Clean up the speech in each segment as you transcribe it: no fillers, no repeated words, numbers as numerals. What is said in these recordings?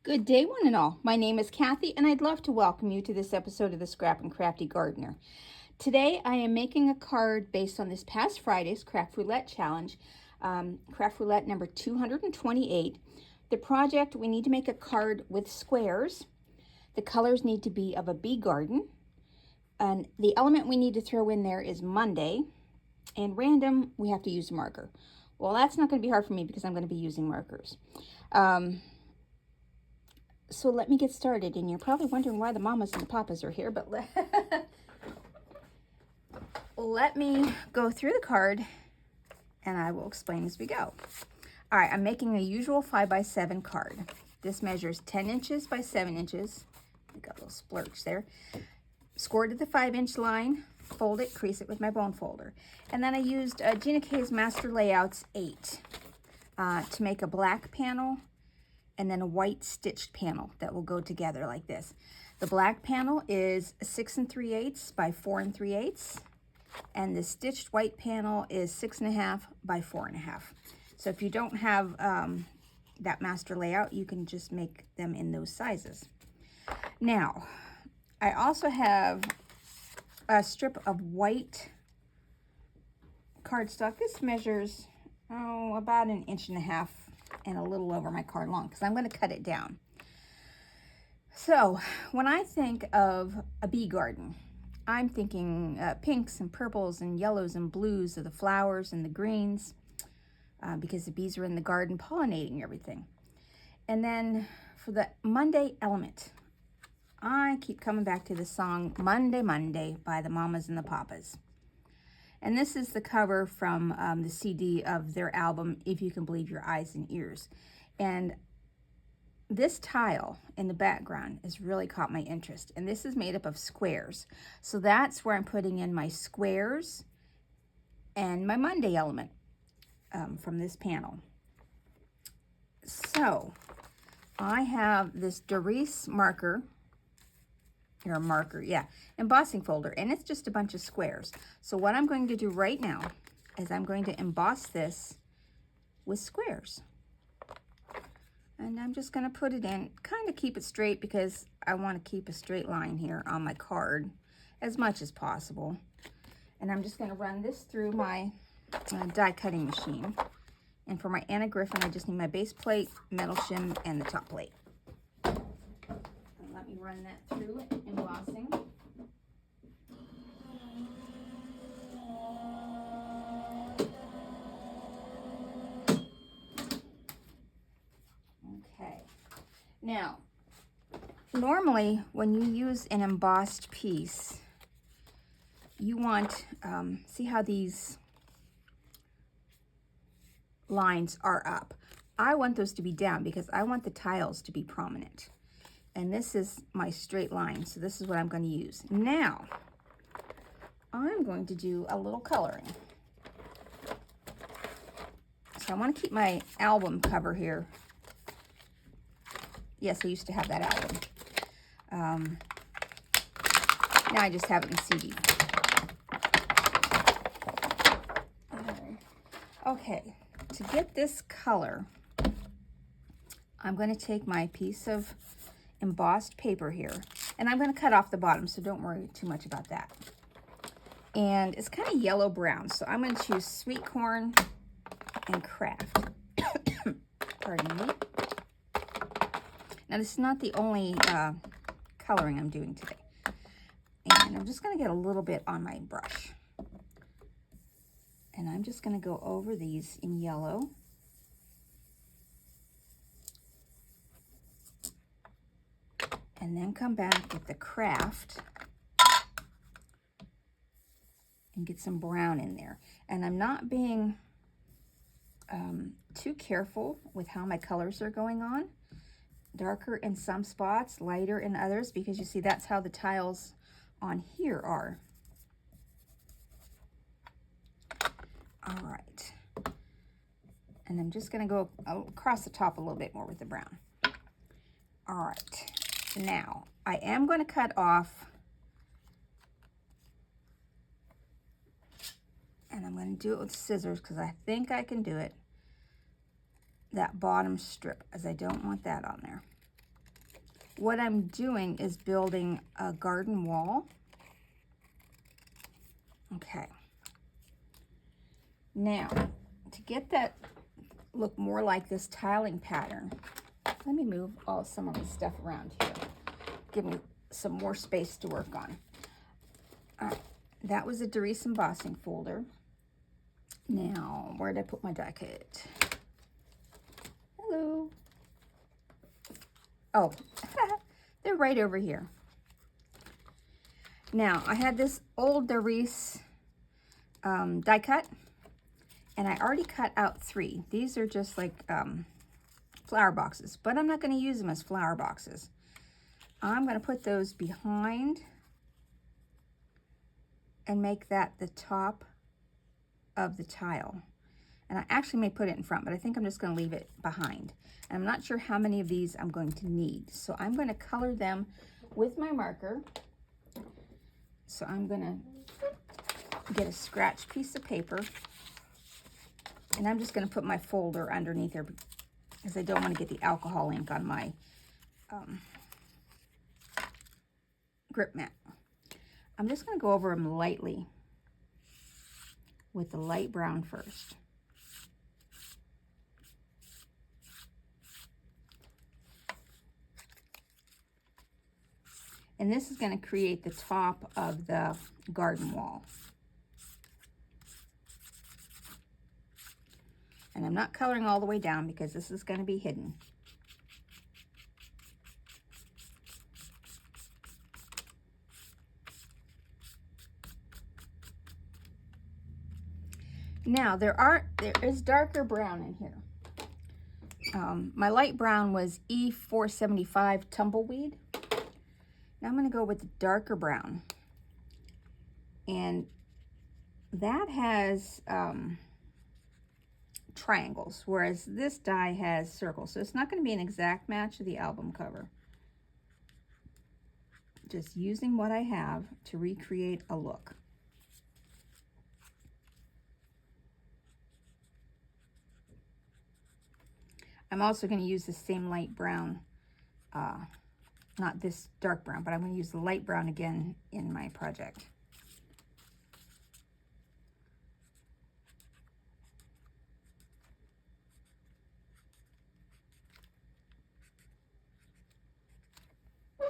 Good day, one and all. My name is Kathy, and I'd love to welcome you to this episode of the Scrap and Crafty Gardener. Today, I am making a card based on this past Friday's Craft Roulette Challenge, Craft Roulette number 228. The project, we need to make a card with squares. The colors need to be of a bee garden. And the element we need to throw in there is Monday. And random, we have to use a marker. Well, that's not going to be hard for me because I'm going to be using markers. So let me get started, and you're probably wondering why the mamas and the papas are here, but let me go through the card, and I will explain as we go. All right, I'm making a usual 5x7 card. This measures 10 inches by 7 inches. I got a little splurge there. Score to the 5-inch line, fold it, crease it with my bone folder. And then I used GinaK's Master Layouts 8 to make a black panel and then a white stitched panel that will go together like this. The black panel is 6 3/8 by 4 3/8, and the stitched white panel is 6.5 by 4.5. So if you don't have that master layout, you can just make them in those sizes. Now, I also have a strip of white cardstock. This measures, about 1.5 inches and a little over my card long, because I'm going to cut it down. So when I think of a bee garden, I'm thinking pinks and purples and yellows and blues of the flowers and the greens, because the bees are in the garden pollinating everything. And then for the Monday element, I keep coming back to the song Monday, Monday by the Mamas and the Papas. And this is the cover from the CD of their album, If You Can Believe Your Eyes and Ears. And this tile in the background has really caught my interest. And this is made up of squares. So that's where I'm putting in my squares and my Monday element from this panel. So I have this Darice embossing folder, and it's just a bunch of squares. So what I'm going to do right now is I'm going to emboss this with squares. And I'm just going to put it in, kind of keep it straight, because I want to keep a straight line here on my card as much as possible. And I'm just going to run this through my die cutting machine. And for my Anna Griffin, I just need my base plate, metal shim, and the top plate. Let me run that through embossing. Okay. Now, normally when you use an embossed piece, you want, see how these lines are up. I want those to be down because I want the tiles to be prominent. And this is my straight line, so this is what I'm going to use. Now, I'm going to do a little coloring. So I want to keep my album cover here. Yes, I used to have that album. Now I just have it in CD. Okay, to get this color, I'm going to take my piece of embossed paper here, and I'm going to cut off the bottom, so don't worry too much about that. And it's kind of yellow brown, so I'm going to choose sweet corn and Kraft. Pardon me. Now this is not the only coloring I'm doing today, and I'm just going to get a little bit on my brush, and I'm just going to go over these in yellow. And then come back with the Kraft and get some brown in there. And I'm not being too careful with how my colors are going on. Darker in some spots, lighter in others, because you see that's how the tiles on here are. All right. And I'm just going to go across the top a little bit more with the brown. All right. Now, I am going to cut off, and I'm going to do it with scissors because I think I can do it, that bottom strip, as I don't want that on there. what I'm doing is building a garden wall. Okay. Now, to get that look more like this tiling pattern, let me move some of the stuff around here. Give me some more space to work on. All right, that was a Darice embossing folder. Now, where did I put my die cut? Hello. Oh, they're right over here. Now, I had this old Darice die cut, and I already cut out 3. These are just like flower boxes, but I'm not going to use them as flower boxes. I'm going to put those behind and make that the top of the tile. And I actually may put it in front, but I think I'm just going to leave it behind. And I'm not sure how many of these I'm going to need. So I'm going to color them with my marker. So I'm going to get a scratch piece of paper. And I'm just going to put my folder underneath there because I don't want to get the alcohol ink on my grip mat. I'm just going to go over them lightly with the light brown first. And this is going to create the top of the garden wall. And I'm not coloring all the way down because this is going to be hidden. Now, there is darker brown in here. My light brown was E475 Tumbleweed. Now I'm going to go with the darker brown. And that has triangles, whereas this die has circles. So it's not going to be an exact match of the album cover. Just using what I have to recreate a look. I'm also going to use the same light brown, not this dark brown, but I'm going to use the light brown again in my project.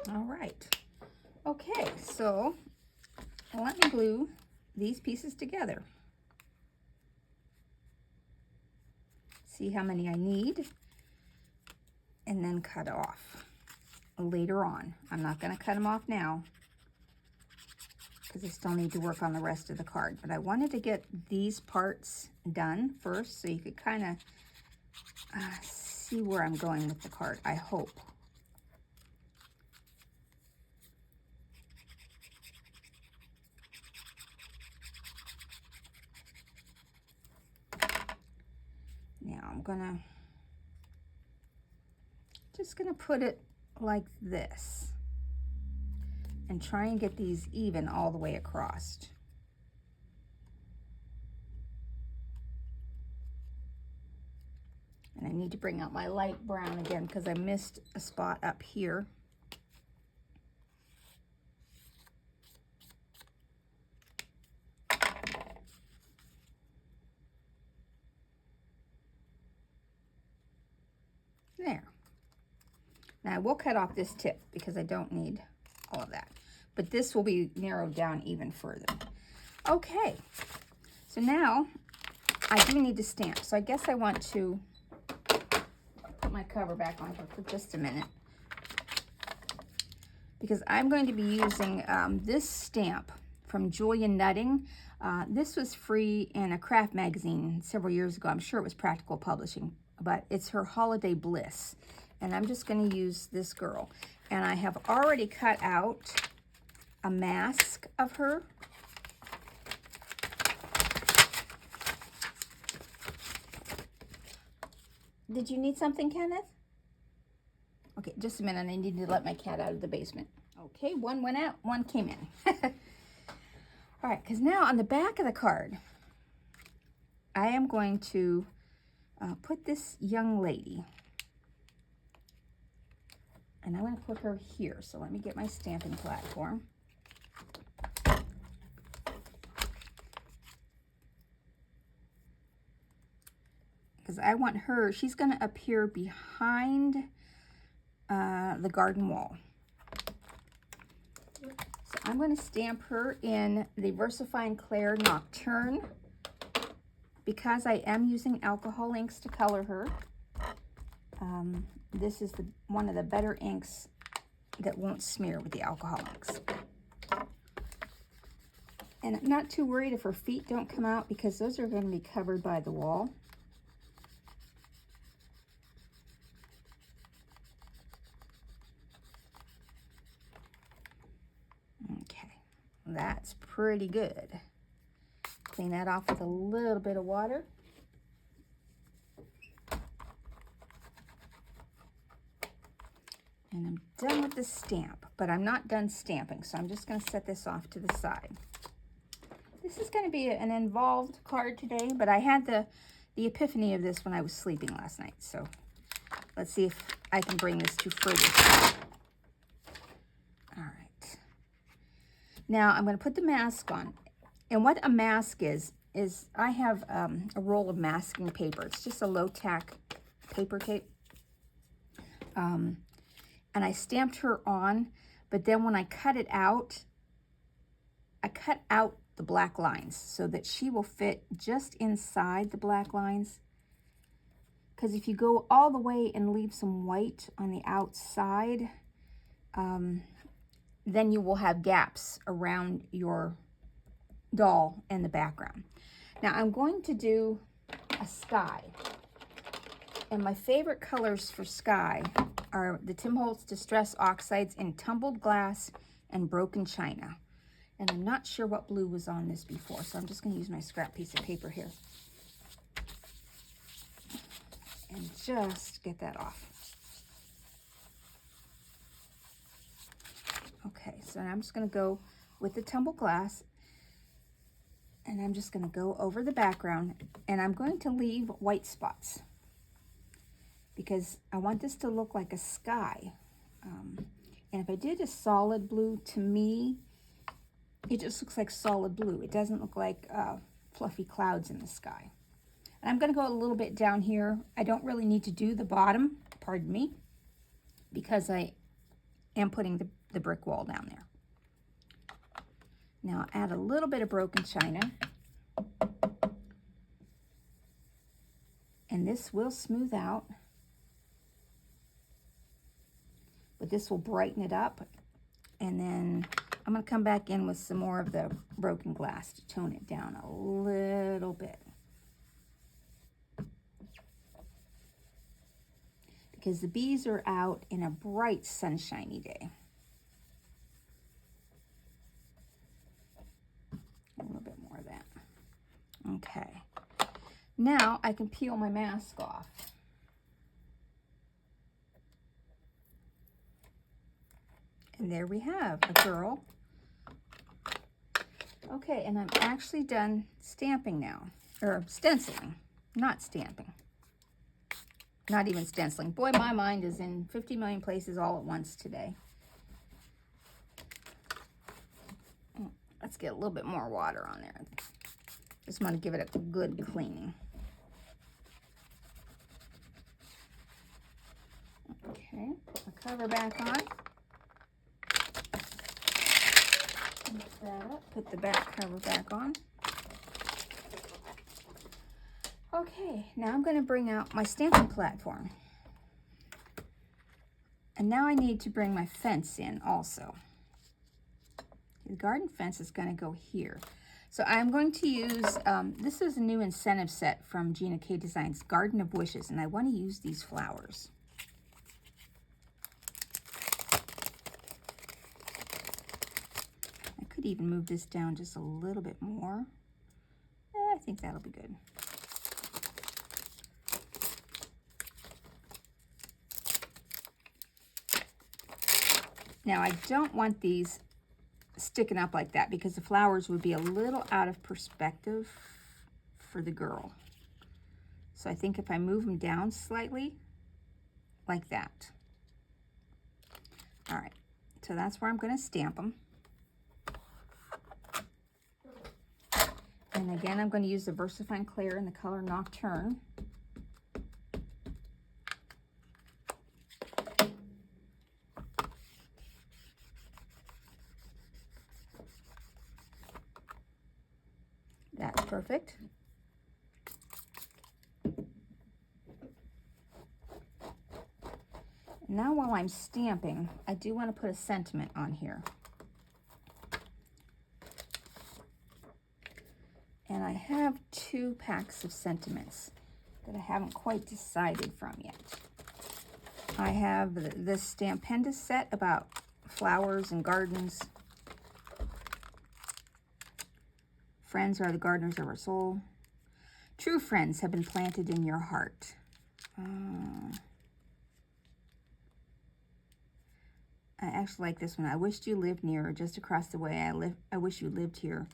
All right. Okay, so let me glue these pieces together. See how many I need, and then cut off later on. I'm not going to cut them off now because I still need to work on the rest of the card. But I wanted to get these parts done first so you could kind of see where I'm going with the card, I hope. Now I'm just gonna put it like this and try and get these even all the way across. And I need to bring out my light brown again because I missed a spot up here. There. Now I will cut off this tip because I don't need all of that. But this will be narrowed down even further. Okay. So now I do need to stamp. So I guess I want to put my cover back on here for just a minute. Because I'm going to be using this stamp from Julia Nutting. This was free in a Kraft magazine several years ago. I'm sure it was Practical Publishing. But it's her Holiday Bliss. And I'm just going to use this girl. And I have already cut out a mask of her. Did you need something, Kenneth? Okay, just a minute. I need to let my cat out of the basement. Okay, one went out, one came in. All right, because now on the back of the card, I am going to put this young lady. And I'm going to put her here. So let me get my stamping platform. Because I want her, she's going to appear behind the garden wall. So I'm going to stamp her in the VersaFine Clair Nocturne. Because I am using alcohol inks to color her, this is one of the better inks that won't smear with the alcohol inks. And I'm not too worried if her feet don't come out because those are going to be covered by the wall. Okay, that's pretty good. Clean that off with a little bit of water. And I'm done with the stamp, but I'm not done stamping, so I'm just going to set this off to the side. This is going to be an involved card today, but I had the epiphany of this when I was sleeping last night, so let's see if I can bring this to fruition. All right. Now I'm going to put the mask on. And what a mask is I have a roll of masking paper. It's just a low-tack paper tape. And I stamped her on, but then when I cut it out, I cut out the black lines so that she will fit just inside the black lines. Because if you go all the way and leave some white on the outside, then you will have gaps around your doll and the background. Now I'm going to do a sky, and my favorite colors for sky are the Tim Holtz Distress Oxides in Tumbled Glass and Broken China. And I'm not sure what blue was on this before, so I'm just going to use my scrap piece of paper here and just get that off. Okay, so I'm just going to go with the Tumbled Glass, and I'm just going to go over the background, and I'm going to leave white spots because I want this to look like a sky. And if I did a solid blue, to me, it just looks like solid blue. It doesn't look like fluffy clouds in the sky. And I'm going to go a little bit down here. I don't really need to do the bottom, pardon me, because I am putting the brick wall down there. Now I'll add a little bit of Broken China. And this will smooth out. But this will brighten it up. And then I'm going to come back in with some more of the Broken Glass to tone it down a little bit. Because the bees are out in a bright, sunshiny day. A little bit more of that. Okay. Now I can peel my mask off. And there we have a girl. Okay, and I'm actually done stamping now. Or stenciling, not stamping. Not even stenciling. Boy, my mind is in 50 million places all at once today. Let's get a little bit more water on there. Just want to give it a good cleaning. Okay, put the cover back on. Lift that up, put the back cover back on. Okay, now I'm going to bring out my stamping platform. And now I need to bring my fence in also. The garden fence is going to go here. So I'm going to use, this is a new incentive set from GinaK Designs, Garden of Wishes, and I want to use these flowers. I could even move this down just a little bit more. I think that'll be good. Now I don't want these sticking up like that because the flowers would be a little out of perspective for the girl. So I think if I move them down slightly, like that. All right, so that's where I'm going to stamp them. And again, I'm going to use the VersaFine Clear in the color Nocturne. That's perfect. Now while I'm stamping, I do want to put a sentiment on here. And I have 2 packs of sentiments that I haven't quite decided from yet. I have this Stampendous set about flowers and gardens. Friends are the gardeners of our soul. True friends have been planted in your heart. I actually like this one. I wished you lived near, just across the way. I wish you lived here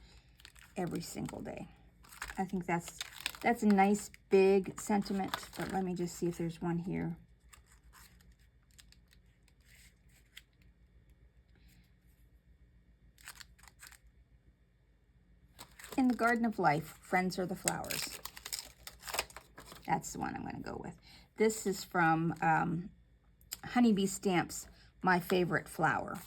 every single day. I think that's a nice big sentiment, but let me just see if there's one here. In the garden of life, friends are the flowers. That's the one I'm going to go with. This is from Honeybee Stamps, My Favorite Flower.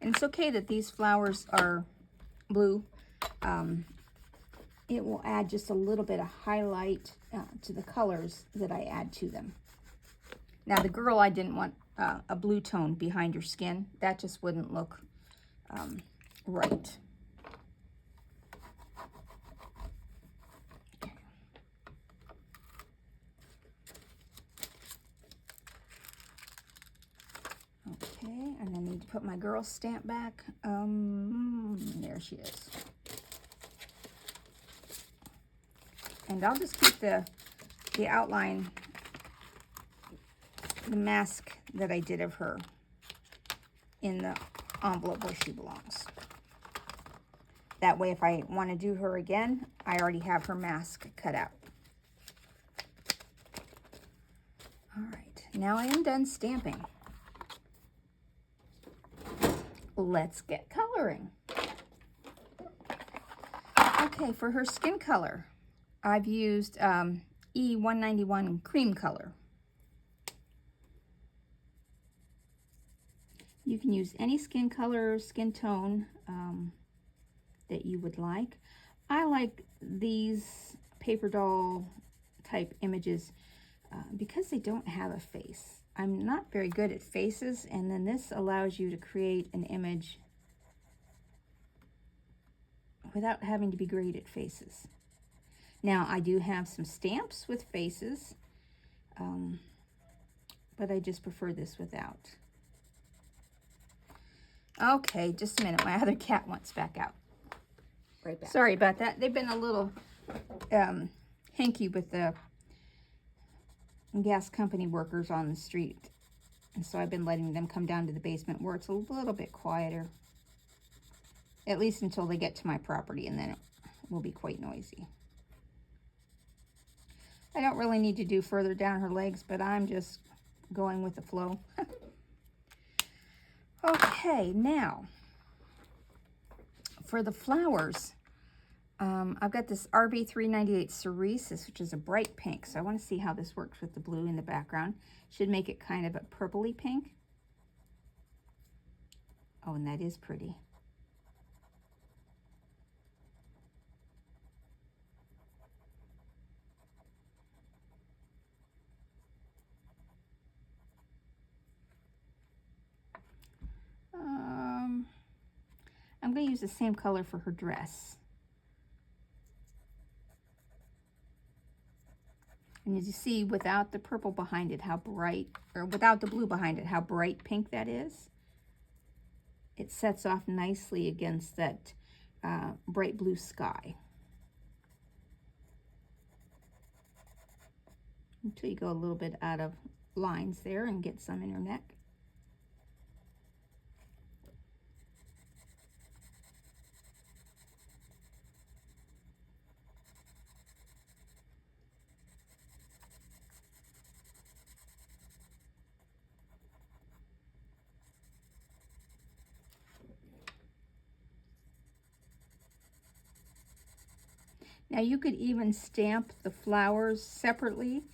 And it's okay that these flowers are blue. It will add just a little bit of highlight to the colors that I add to them. Now the girl, I didn't want a blue tone behind her skin. That just wouldn't look right. Okay, and I need to put my girl's stamp back. There she is. And I'll just keep the outline, the mask that I did of her, in the envelope where she belongs. That way, if I want to do her again, I already have her mask cut out. All right, now I am done stamping. Let's get coloring. Okay, for her skin color, I've used E191 cream color. You can use any skin color, skin tone that you would like. I like these paper doll type images because they don't have a face. I'm not very good at faces, and then this allows you to create an image without having to be great at faces. Now, I do have some stamps with faces, but I just prefer this without. Okay, just a minute. My other cat wants back out. Right back. Sorry about that. They've been a little hanky with the gas company workers on the street. And so I've been letting them come down to the basement where it's a little bit quieter. At least until they get to my property, and then it will be quite noisy. I don't really need to do further down her legs, but I'm just going with the flow. Okay, now for the flowers, I've got this RV398 Cerise, which is a bright pink. So I want to see how this works with the blue in the background. Should make it kind of a purpley pink. Oh, and that is pretty. I'm going to use the same color for her dress. And as you see, without the purple behind it, how bright, or without the blue behind it, how bright pink that is. It sets off nicely against that bright blue sky. Until you go a little bit out of lines there and get some in her neck. Now you could even stamp the flowers separately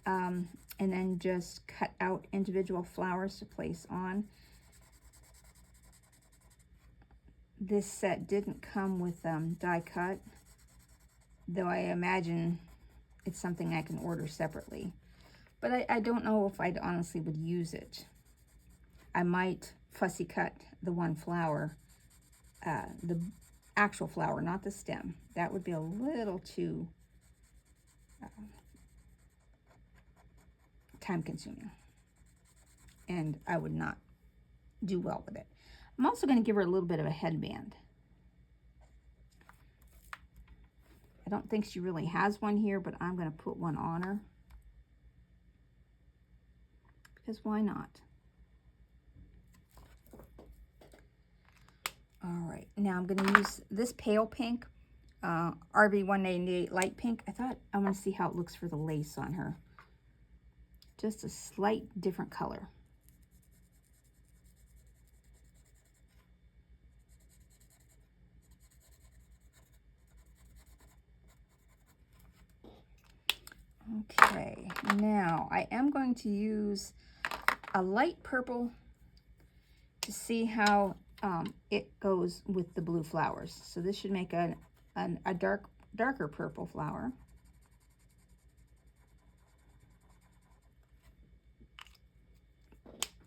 and then just cut out individual flowers to place on. This set didn't come with die cut, though I imagine it's something I can order separately. But I don't know if I honestly would use it. I might fussy cut the one flower, the actual flower, not the stem. That would be a little too time consuming, and I would not do well with it. I'm also going to give her a little bit of a headband. I don't think she really has one here, but I'm going to put one on her, because why not? All right, now I'm going to use this pale pink, RV398 light pink. I thought I want to see how it looks for the lace on her. Just a slight different color. Okay, now I am going to use a light purple to see how it goes with the blue flowers. So this should make a darker purple flower.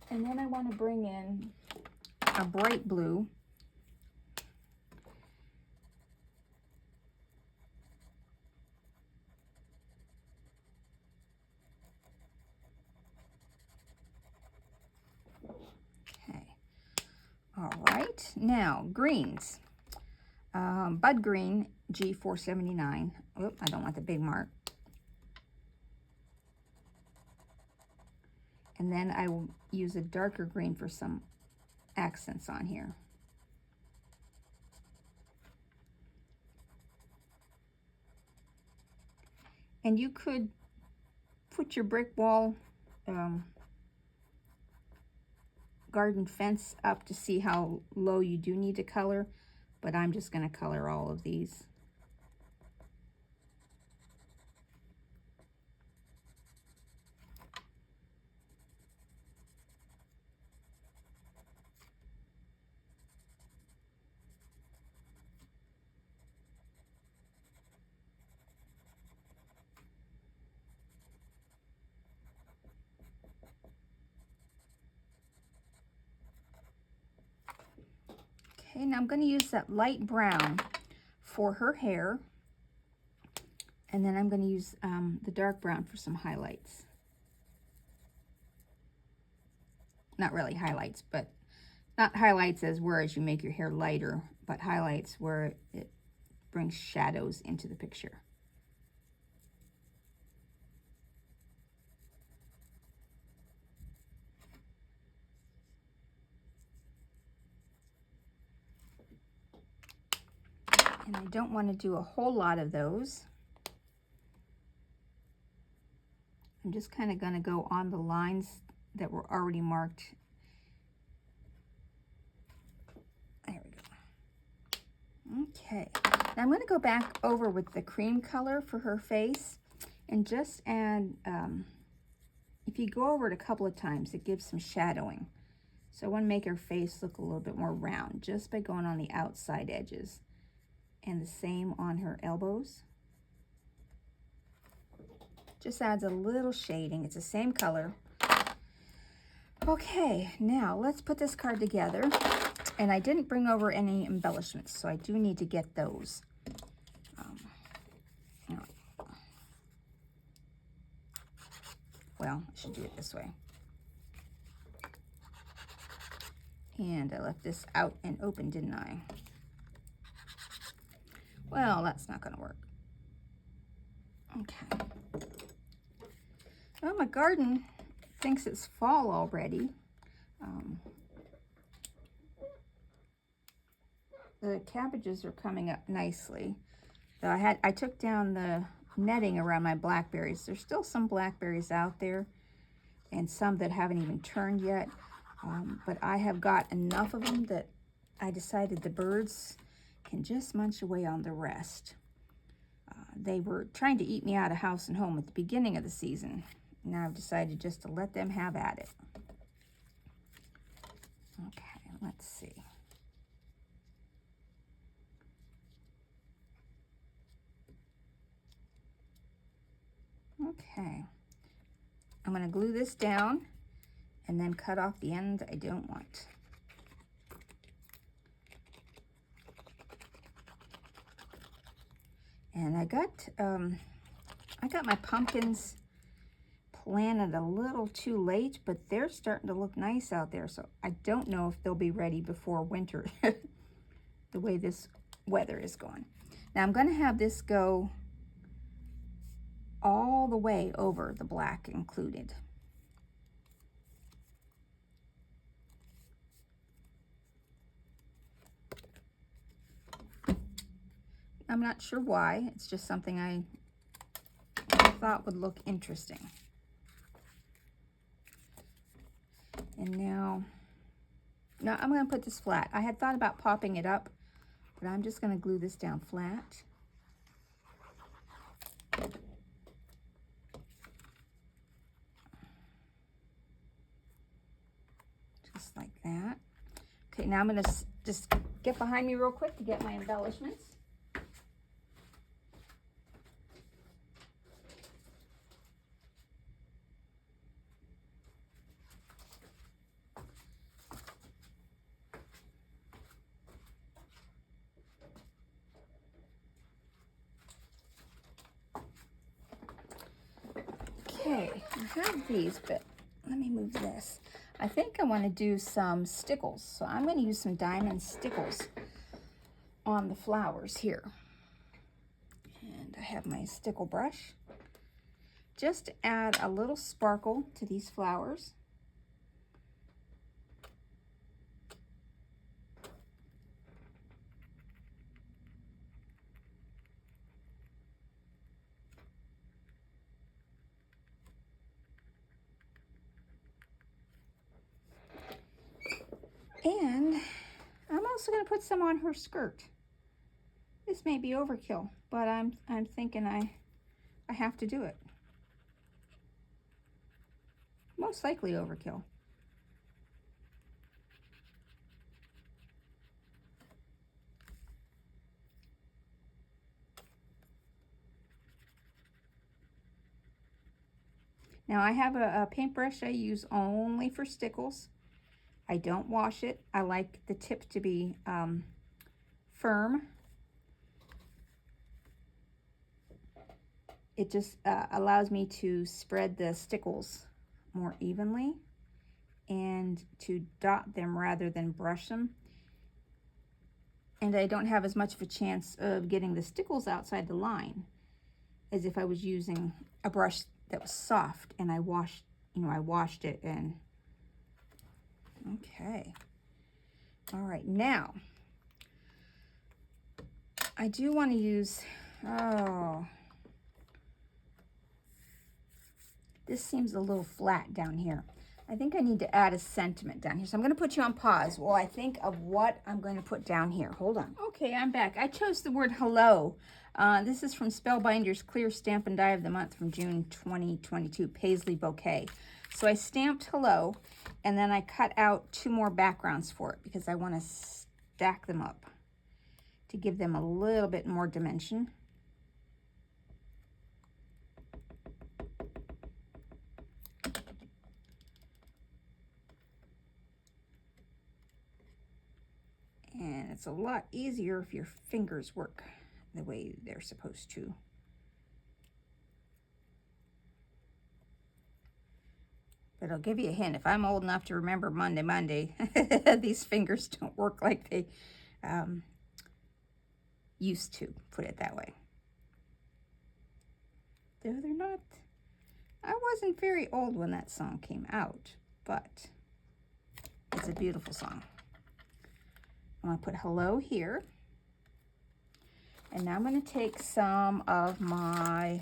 And then I want to bring in a bright blue. All right, now greens. Bud Green, G479. Oh, I don't want the big mark. And then I will use a darker green for some accents on here. And you could put your brick wall garden fence up to see how low you do need to color, but I'm just going to color all of these. Okay, now I'm going to use that light brown for her hair, and then I'm going to use the dark brown for some highlights. Not really highlights, but not highlights as whereas you make your hair lighter, but highlights where it brings shadows into the picture. And I don't want to do a whole lot of those. I'm just kind of going to go on the lines that were already marked. There we go. Okay, now I'm going to go back over with the cream color for her face and just add, if you go over it a couple of times, it gives some shadowing. So I want to make her face look a little bit more round just by going on the outside edges. And the same on her elbows. Just adds a little shading. It's the same color. Okay, now let's put this card together. And I didn't bring over any embellishments, so I do need to get those. Well, I should do it this way. And I left this out and open, didn't I? Well, that's not going to work. Okay. Well, my garden thinks it's fall already. The cabbages are coming up nicely. So I took down the netting around my blackberries. There's still some blackberries out there and some that haven't even turned yet. But I have got enough of them that I decided the birds can just munch away on the rest. They were trying to eat me out of house and home at the beginning of the season. Now I've decided just to let them have at it. Okay, let's see. Okay, I'm going to glue this down and then cut off the ends I don't want. And I got my pumpkins planted a little too late, but they're starting to look nice out there. So I don't know if they'll be ready before winter, the way this weather is going. Now I'm going to have this go all the way over the black included. I'm not sure why. It's just something I thought would look interesting. And now I'm going to put this flat. I had thought about popping it up, but I'm just going to glue this down flat. Just like that. Okay, now I'm going to just get behind me real quick to get my embellishments. Okay, I have these, but let me move this. I think I want to do some stickles, so I'm going to use some diamond stickles on the flowers here. And I have my stickle brush. Just to add a little sparkle to these flowers. And I'm also going to put some on her skirt. This may be overkill, but I'm thinking I have to do it. Most likely overkill. Now I have a paintbrush I use only for stickles. I don't wash it. I like the tip to be firm. It just allows me to spread the stickles more evenly and to dot them rather than brush them. And I don't have as much of a chance of getting the stickles outside the line as if I was using a brush that was soft and I washed it and okay. All right, now I do want to use, this seems a little flat down here. I think I need to add a sentiment down here. So I'm going to put you on pause while I think of what I'm going to put down here. Hold on. Okay, I'm back. I chose the word hello. This is from Spellbinders Clear Stamp and Die of the Month from June 2022, Paisley Bouquet. So I stamped hello, and then I cut out 2 more backgrounds for it because I want to stack them up to give them a little bit more dimension. And it's a lot easier if your fingers work the way they're supposed to. But I'll give you a hint. If I'm old enough to remember Monday, these fingers don't work like they used to, put it that way. Though they're not, I wasn't very old when that song came out, but it's a beautiful song. I'm going to put hello here. And now I'm going to take some of my,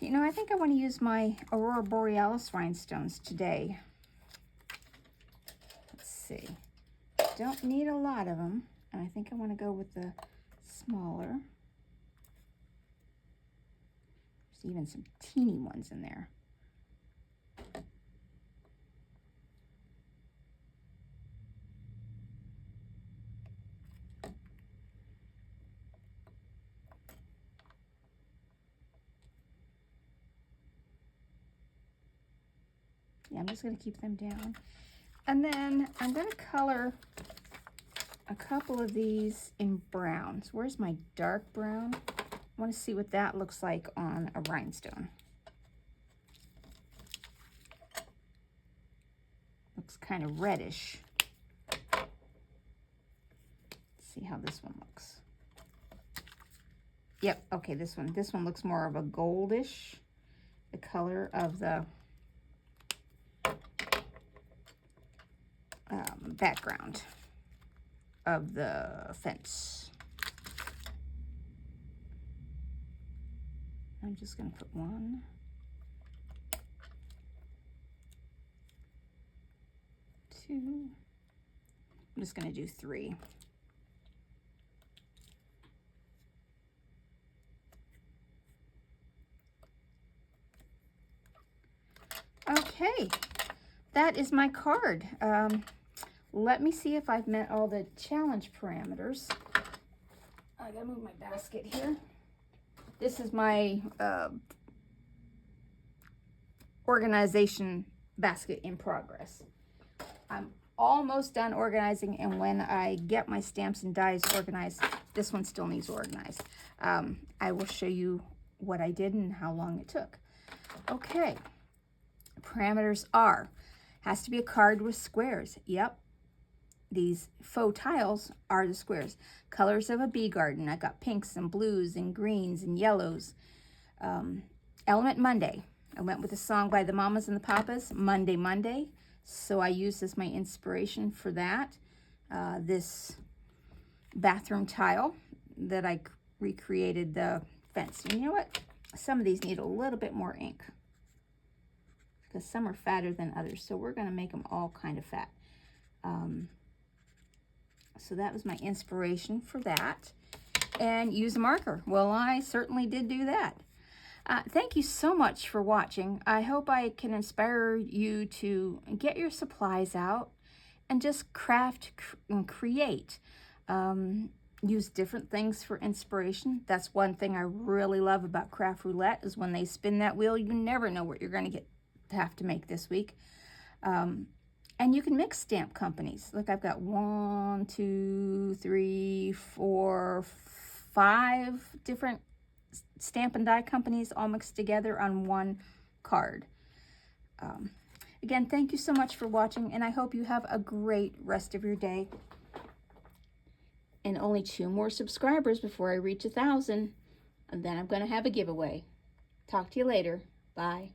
I think I want to use my Aurora Borealis rhinestones today. Let's see. Don't need a lot of them. And I think I want to go with the smaller. There's even some teeny ones in there. Yeah, I'm just going to keep them down. And then I'm going to color a couple of these in browns. Where's my dark brown? I want to see what that looks like on a rhinestone. Looks kind of reddish. Let's see how this one looks. Yep, okay, this one looks more of a goldish, the color of the background of the fence. I'm just going to put one, two, I'm just going to do three. Okay, that is my card. Let me see if I've met all the challenge parameters. I gotta move my basket here. This is my organization basket in progress. I'm almost done organizing, and when I get my stamps and dies organized, this one still needs organized. I will show you what I did and how long it took. Okay, parameters are, has to be a card with squares. Yep. These faux tiles are the squares. Colors of a bee garden. I got pinks and blues and greens and yellows. Element Monday. I went with a song by the Mamas and the Papas, Monday, Monday. So I used as my inspiration for that. This bathroom tile that I recreated the fence. And you know what? Some of these need a little bit more ink, because some are fatter than others. So we're going to make them all kind of fat. So that was my inspiration for that. And use a marker. Well, I certainly did do that. Thank you so much for watching. I hope I can inspire you to get your supplies out and just craft and create. Use different things for inspiration. That's one thing I really love about Craft Roulette, is when they spin that wheel, you never know what you're going to have to make this week. And you can mix stamp companies. Look, I've got 1, 2, 3, 4, 5 different stamp and die companies all mixed together on one card. Again, thank you so much for watching, and I hope you have a great rest of your day. And only 2 more subscribers before I reach 1,000, and then I'm going to have a giveaway. Talk to you later. Bye.